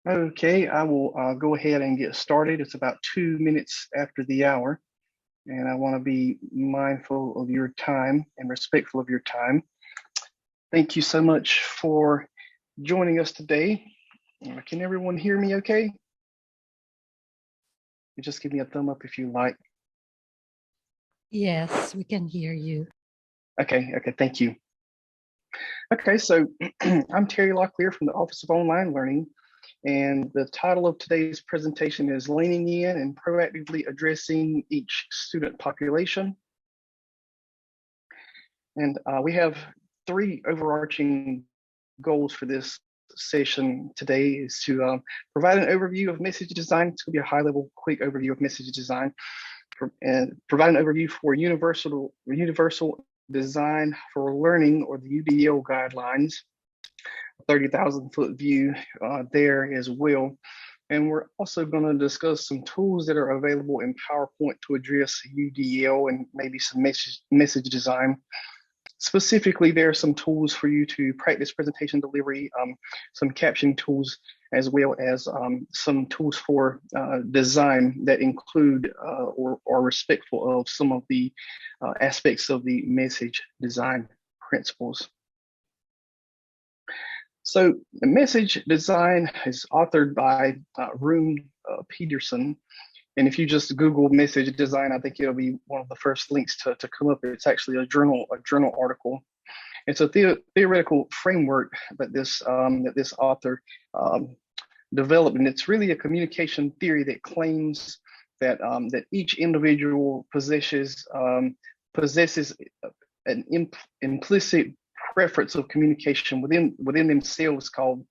Okay, I will go ahead and get started. It's about 2 minutes after the hour, and I want to be mindful of your time and respectful of your time. Thank you so much for joining us today. Can everyone hear me okay? You just give me a thumb up if you like. Yes, we can hear you. Okay, thank you. Okay, so I'm Terry Locklear from the Office of Online Learning, and the title of today's presentation is Leaning In and Proactively Addressing Each Student Population. And we have three overarching goals for this session today is to provide an overview of message design. It's going to be a high-level, quick overview of message design, and provide an overview for universal design for learning, or the UDL guidelines, 30,000-foot view there as well. And we're also going to discuss some tools that are available in PowerPoint to address UDL and maybe some message design. Specifically, there are some tools for you to practice presentation delivery, some captioning tools, as well as some tools for design that include or are respectful of some of the aspects of the message design principles. So the message design is authored by Rune Peterson. And if you just Google message design, I think it'll be one of the first links to come up. It's actually a journal article. It's a theoretical framework that this author developed, and it's really a communication theory that claims that that each individual possesses an implicit preference of communication within themselves called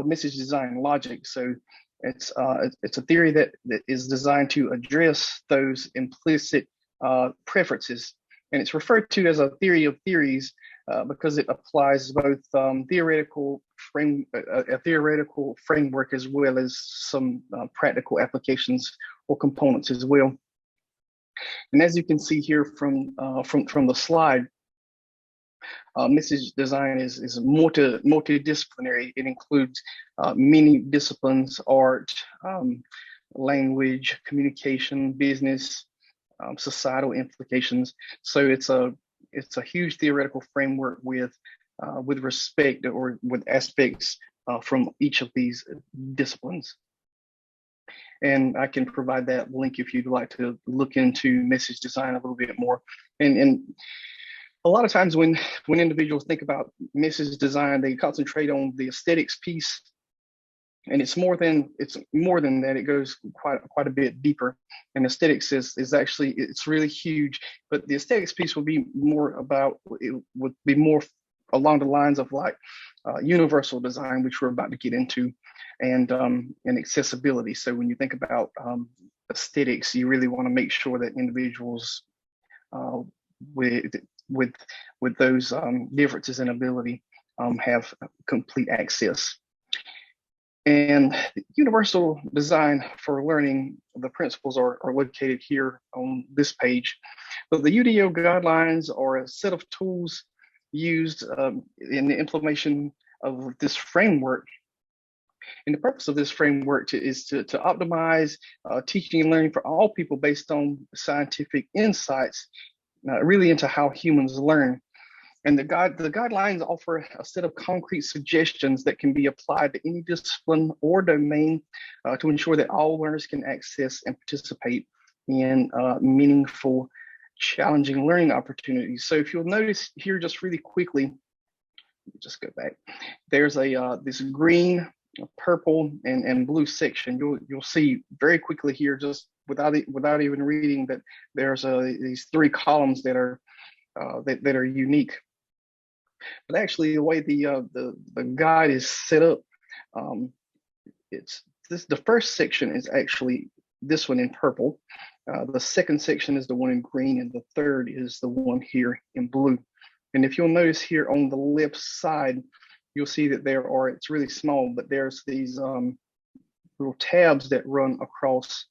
message design logic. So it's a theory that is designed to address those implicit preferences, and it's referred to as a theory of theories because it applies both a theoretical framework as well as some practical applications or components as well. And as you can see here from the slide, message design is multidisciplinary. It includes many disciplines: art, language, communication, business, societal implications. So it's a huge theoretical framework with respect or with aspects from each of these disciplines. And I can provide that link if you'd like to look into message design a little bit more. And a lot of times when individuals think about message design, they concentrate on the aesthetics piece, and it's more than that. It goes quite a bit deeper. And aesthetics is actually, it's really huge, but the aesthetics piece would be more along the lines of like universal design, which we're about to get into, and accessibility. So when you think about aesthetics, you really want to make sure that individuals with those differences in ability have complete access. And universal design for learning, the principles are located here on this page. But the UDL guidelines are a set of tools used in the implementation of this framework. And the purpose of this framework is to optimize teaching and learning for all people based on scientific insights, really into how humans learn. And the guidelines offer a set of concrete suggestions that can be applied to any discipline or domain to ensure that all learners can access and participate in meaningful, challenging learning opportunities. So if you'll notice here just really quickly, just go back, there's this green, purple, and blue section. You'll see very quickly here, just without even reading, that there's these three columns that are unique. But actually, the way the guide is set up, the first section is actually this one in purple. The second section is the one in green, and the third is the one here in blue. And if you'll notice here on the left side, you'll see that it's really small, but there's these little tabs that run across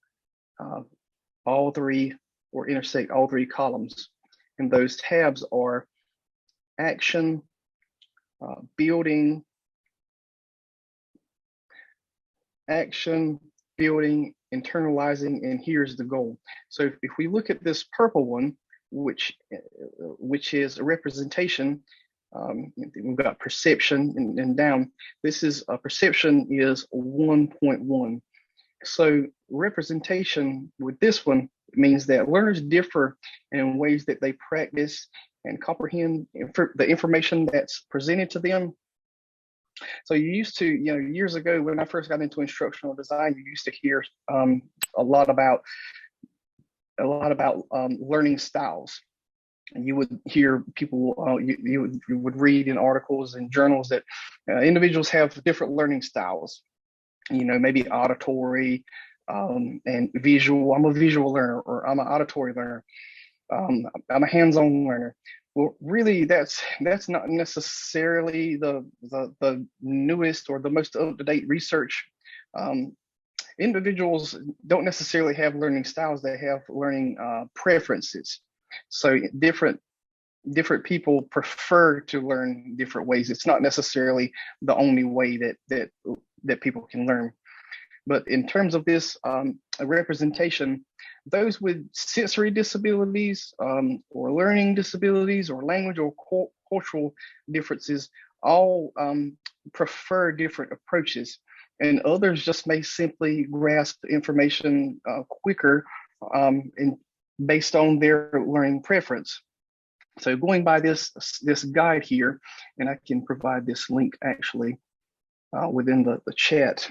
all three, or intersect all three columns. And those tabs are action, building, action, building, internalizing, and here's the goal. So if we look at this purple one, which is a representation, we've got perception and down. This is perception is 1.1. So representation with this one means that learners differ in ways that they practice and comprehend the information that's presented to them. So you used to, years ago when I first got into instructional design, you used to hear a lot about learning styles. And you would hear people, you would read in articles and journals that individuals have different learning styles. Maybe auditory and visual. I'm a visual learner, or I'm an auditory learner. I'm a hands-on learner. Well, really, that's not necessarily the newest or the most up-to-date research. Individuals don't necessarily have learning styles; they have learning preferences. So different people prefer to learn different ways. It's not necessarily the only way that people can learn. But in terms of this representation, those with sensory disabilities or learning disabilities or language or cultural differences all prefer different approaches, and others just may simply grasp information quicker and based on their learning preference. So going by this guide here, and I can provide this link actually within the chat.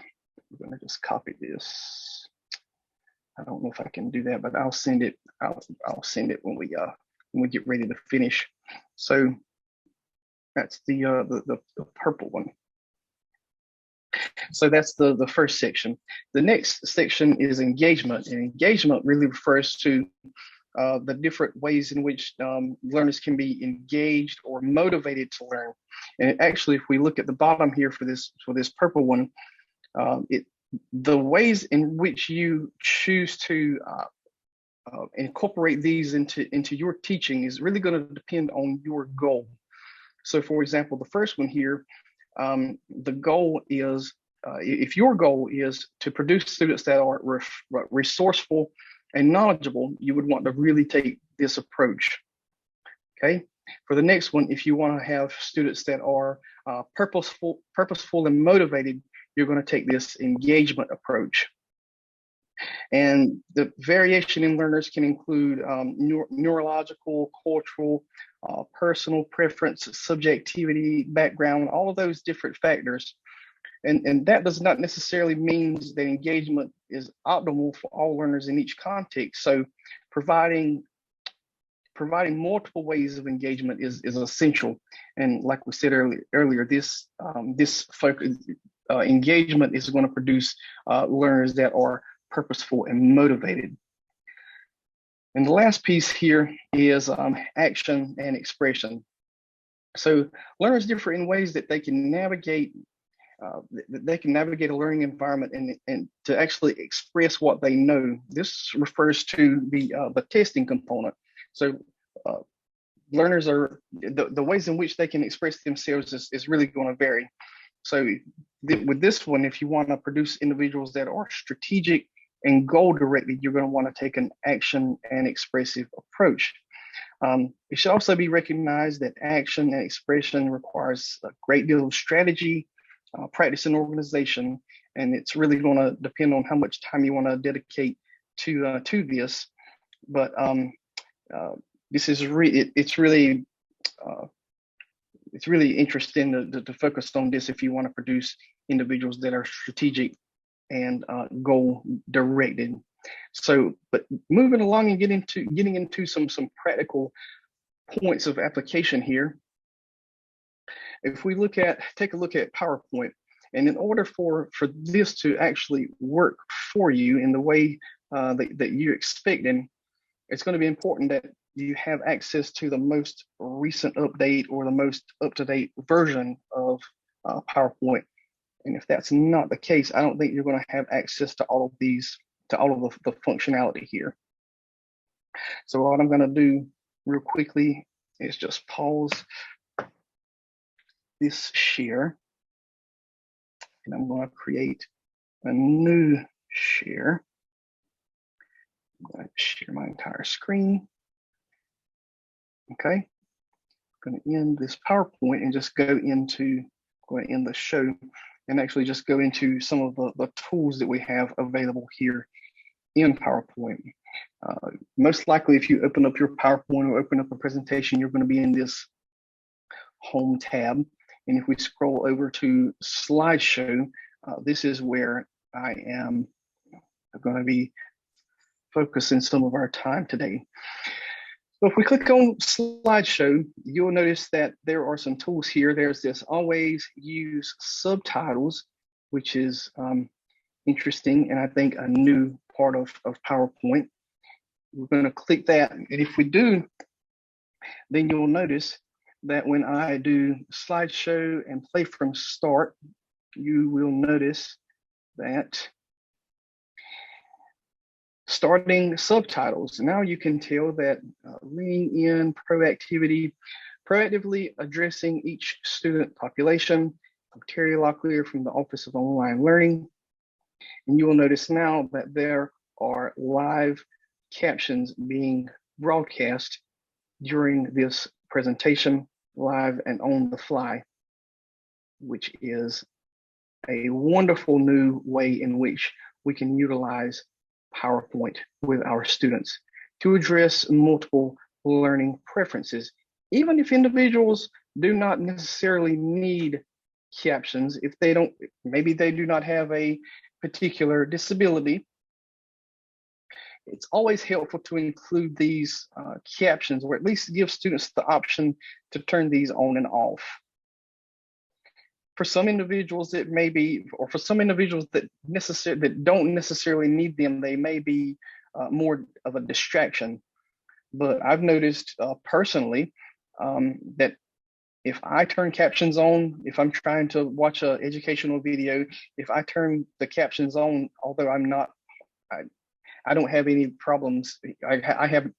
I'm going to just copy this. I don't know if I can do that, but I'll send it. I'll send it when we get ready to finish. So that's the purple one. So that's the first section. The next section is engagement, and engagement really refers to the different ways in which learners can be engaged or motivated to learn. And actually, if we look at the bottom here for this purple one, the ways in which you choose to incorporate these into your teaching is really going to depend on your goal. So, for example, the first one here, the goal is, if your goal is to produce students that are resourceful and knowledgeable, you would want to really take this approach. Okay. For the next one, if you want to have students that are purposeful and motivated, you're going to take this engagement approach. And the variation in learners can include neurological, cultural, personal preference, subjectivity, background, all of those different factors. And that does not necessarily mean that engagement is optimal for all learners in each context. So providing multiple ways of engagement is essential. And like we said earlier, this focus engagement is going to produce learners that are purposeful and motivated. And the last piece here is action and expression. So learners differ in ways that they can navigate a learning environment and to actually express what they know. This refers to the testing component. So learners are the ways in which they can express themselves is really going to vary. So with this one, if you want to produce individuals that are strategic and goal directed, you're going to want to take an action and expressive approach. It should also be recognized that action and expression requires a great deal of strategy, practice, and organization, and it's really going to depend on how much time you want to dedicate to this. But this is it's really interesting to focus on this if you want to produce individuals that are strategic and goal directed. So, but moving along and getting into some practical points of application here. If we take a look at PowerPoint, and in order for this to actually work for you in the way that you're expecting, it's going to be important that you have access to the most recent update or the most up-to-date version of PowerPoint. And if that's not the case, I don't think you're going to have access to all of the functionality here. So what I'm going to do real quickly is just pause this share, and I'm going to create a new share. I'm going to share my entire screen. Okay, I'm going to end this PowerPoint and just go into, going to end the show and actually just go into some of the tools that we have available here in PowerPoint. Most likely, if you open up your PowerPoint or open up a presentation, you're going to be in this Home tab. And if we scroll over to Slideshow, this is where I am going to be focusing some of our time today. So if we click on Slideshow, you'll notice that there are some tools here. There's this Always Use Subtitles, which is interesting and I think a new part of PowerPoint. We're going to click that, and if we do, then you'll notice that when I do Slideshow and play from start, you will notice that starting subtitles. Now you can tell that leaning in, proactively addressing each student population. I'm Terry Locklear from the Office of Online Learning. And you will notice now that there are live captions being broadcast during this presentation, live and on the fly, which is a wonderful new way in which we can utilize PowerPoint with our students to address multiple learning preferences. Even if individuals do not necessarily need captions, if they don't, maybe they do not have a particular disability, it's always helpful to include these captions, or at least give students the option to turn these on and off. For some individuals, it may be, or for some individuals that don't necessarily need them, they may be more of a distraction. But I've noticed personally that if I turn captions on, if I'm trying to watch an educational video, if I turn the captions on, although I don't have any problems. I have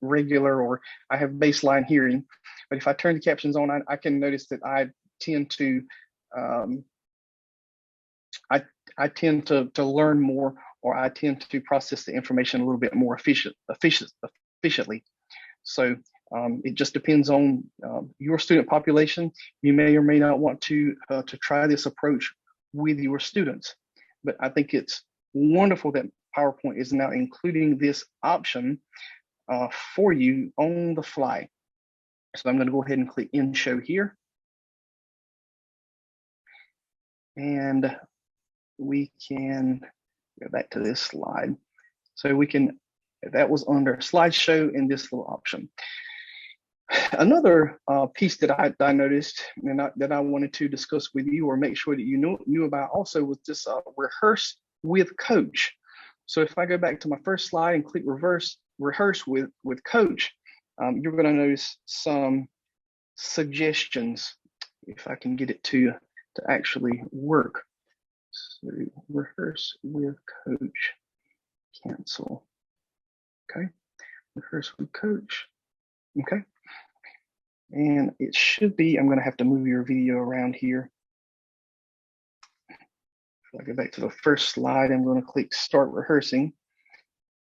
regular, or I have baseline hearing, but if I turn the captions on, I can notice that I tend to I tend to learn more, or I tend to process the information a little bit more efficiently. So it just depends on your student population. You may or may not want to try this approach with your students, but I think it's wonderful that PowerPoint is now including this option for you on the fly. So I'm going to go ahead and click In Show here. And we can go back to this slide. So we can, that was under Slideshow in this little option. Another piece that I noticed and that I wanted to discuss with you, or make sure that you knew about also, was this Rehearse with Coach. So if I go back to my first slide and click Rehearse with Coach, you're going to notice some suggestions, if I can get it to actually work. So Rehearse with Coach, cancel. Okay, Rehearse with Coach. Okay, and it should be, I'm going to have to move your video around here. If I go back to the first slide, I'm going to click Start Rehearsing.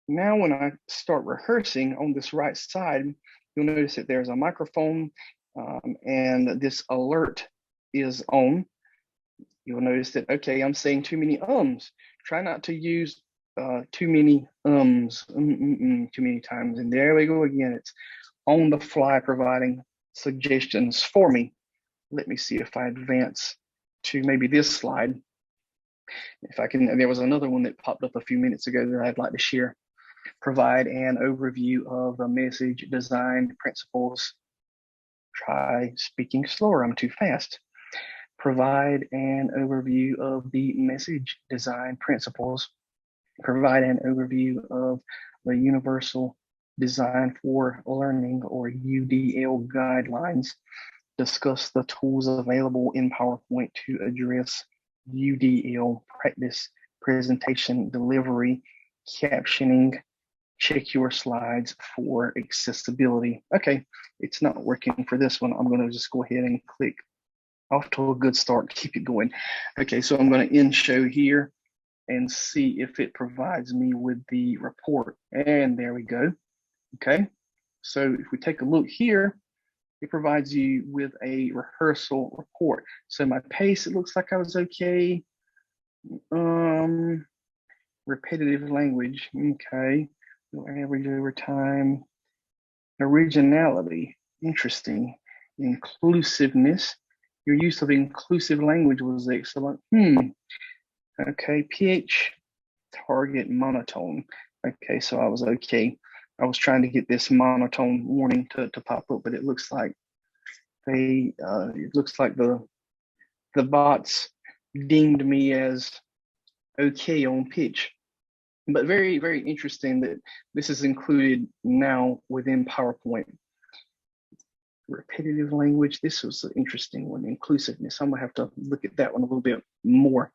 Now when I start rehearsing, on this right side, you'll notice that there's a microphone and this alert is on. You'll notice that, okay, I'm saying too many ums. Try not to use too many ums, too many times. And there we go again. It's on the fly providing suggestions for me. Let me see if I advance to maybe this slide. If I can, there was another one that popped up a few minutes ago that I'd like to share. Provide an overview of the message design principles. Try speaking slower, I'm too fast. Provide an overview of the message design principles. Provide an overview of the Universal Design for Learning, or UDL guidelines. Discuss the tools available in PowerPoint to address UDL practice, presentation, delivery, captioning. Check your slides for accessibility. Okay, it's not working for this one. I'm going to just go ahead and click off to a good start, keep it going. Okay, so I'm going to end show here. and see if it provides me with the report. And there we go. Okay, so if we take a look here, it provides you with a rehearsal report. So my pace, it looks like I was okay. Repetitive language, okay. Average over time. Originality, interesting. Inclusiveness, your use of inclusive language was excellent. Okay, pH, target monotone. Okay, so I was okay. I was trying to get this monotone warning to pop up, but it looks like the bots deemed me as okay on pitch. But very, very interesting that this is included now within PowerPoint. Repetitive language, this was an interesting one. Inclusiveness, I'm gonna have to look at that one a little bit more.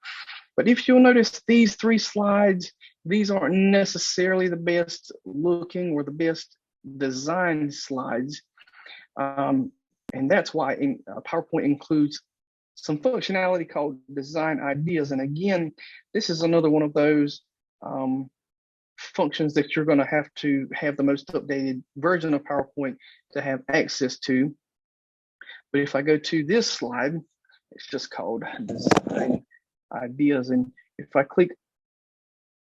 But if you'll notice these 3 slides, these aren't necessarily the best looking or the best designed slides. And that's why PowerPoint includes some functionality called design ideas. And again, this is another one of those functions that you're going to have the most updated version of PowerPoint to have access to. But if I go to this slide, it's just called design ideas. And if I click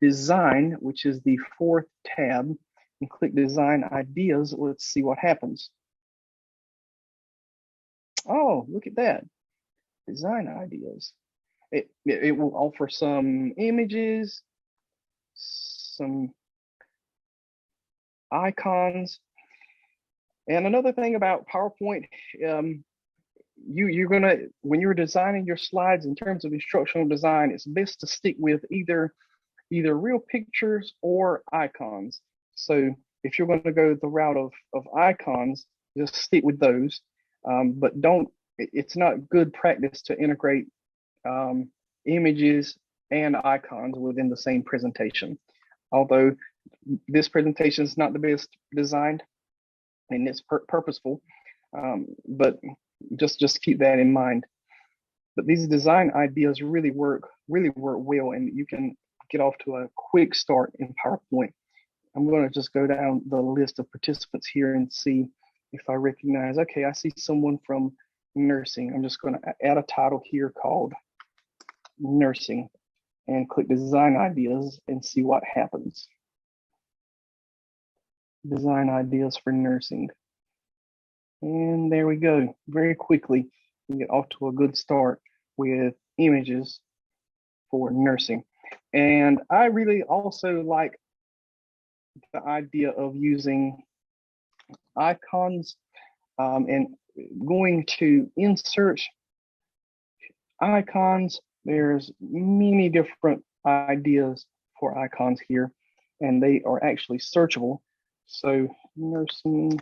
design, which is the 4th tab, and click design ideas, let's see what happens. Oh, look at that. Design ideas. It will offer some images, some icons. And another thing about PowerPoint, you're gonna, when you're designing your slides in terms of instructional design, it's best to stick with either real pictures or icons. So if you're going to go the route of icons, just stick with those. But it's not good practice to integrate images and icons within the same presentation. Although this presentation is not the best designed and it's purposeful, but just keep that in mind. But these design ideas really work well, and you can get off to a quick start in PowerPoint. I'm going to just go down the list of participants here and see if I recognize, okay, I see someone from nursing. I'm just going to add a title here called nursing and click design ideas and see what happens. Design ideas for nursing. And there we go. Very quickly, we get off to a good start with images for nursing. And I really also like the idea of using icons and going to insert icons. There's many different ideas for icons here, and they are actually searchable. So nursing,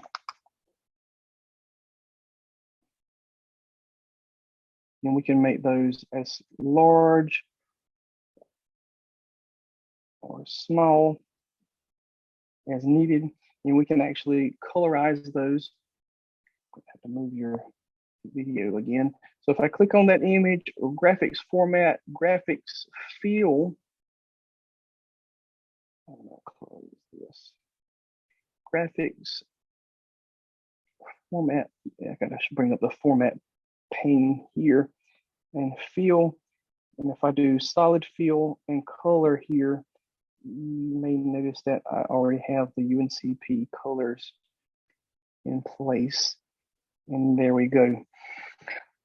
and we can make those as large or small as needed, and we can actually colorize those. I have to move your video again. So if I click on that image, graphics format, graphics fill, I'm gonna close this. Graphics format, I should bring up the format pane here, and fill. And if I do solid fill and color here, you may notice that I already have the UNCP colors in place. And there we go.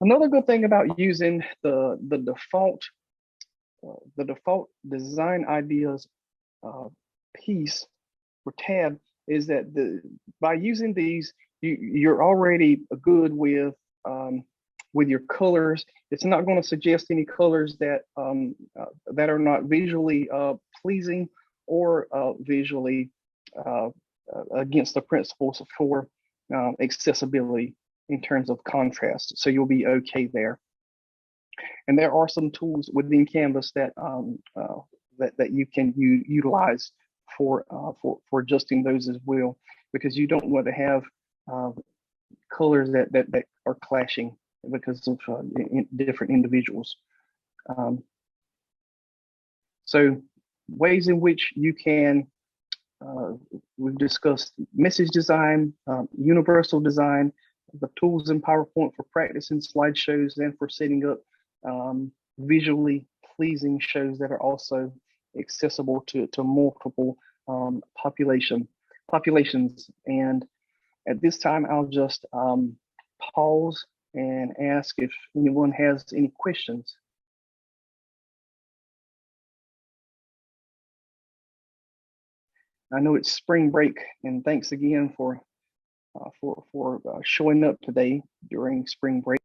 Another good thing about using the default design ideas piece or tab is that by using these, you're already good with your colors. It's not going to suggest any colors that that are not visually pleasing or visually against the principles for accessibility in terms of contrast. So you'll be okay there. And there are some tools within Canvas that that you can utilize for adjusting those as well, because you don't want to have colors that are clashing because of different individuals. So ways in which you can, we've discussed message design, universal design, the tools in PowerPoint for practicing slideshows and for setting up visually pleasing shows that are also accessible to multiple populations. And at this time, I'll just pause and ask if anyone has any questions. I know it's spring break, and thanks again for showing up today during spring break.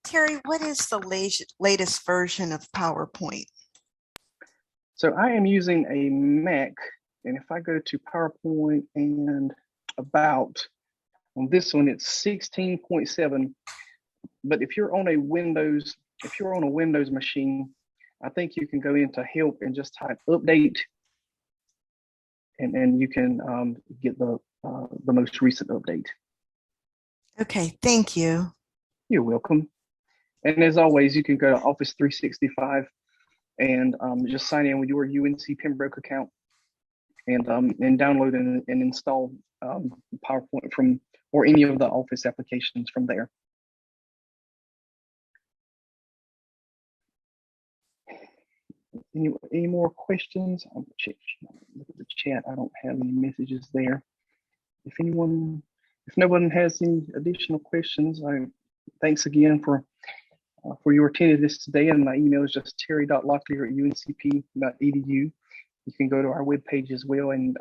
Terry, what is the latest version of PowerPoint? So I am using a Mac, and if I go to PowerPoint and About, on this one it's 16.7. But if you're on a Windows machine, I think you can go into Help and just type Update, and you can get the most recent update. Okay, thank you. You're welcome. And as always, you can go to Office 365 and just sign in with your UNC Pembroke account and download and install PowerPoint from, or any of the Office applications from there. Any more questions? I'll check, look at the chat. I don't have any messages there. If no one has any additional questions, thanks again for your attendance today. And my email is just terry.locklear@uncp.edu. You can go to our webpage as well and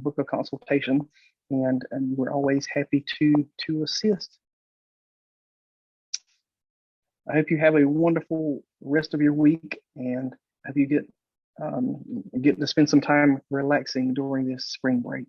book a consultation. And we're always happy to assist. I hope you have a wonderful rest of your week, and hope you get to spend some time relaxing during this spring break.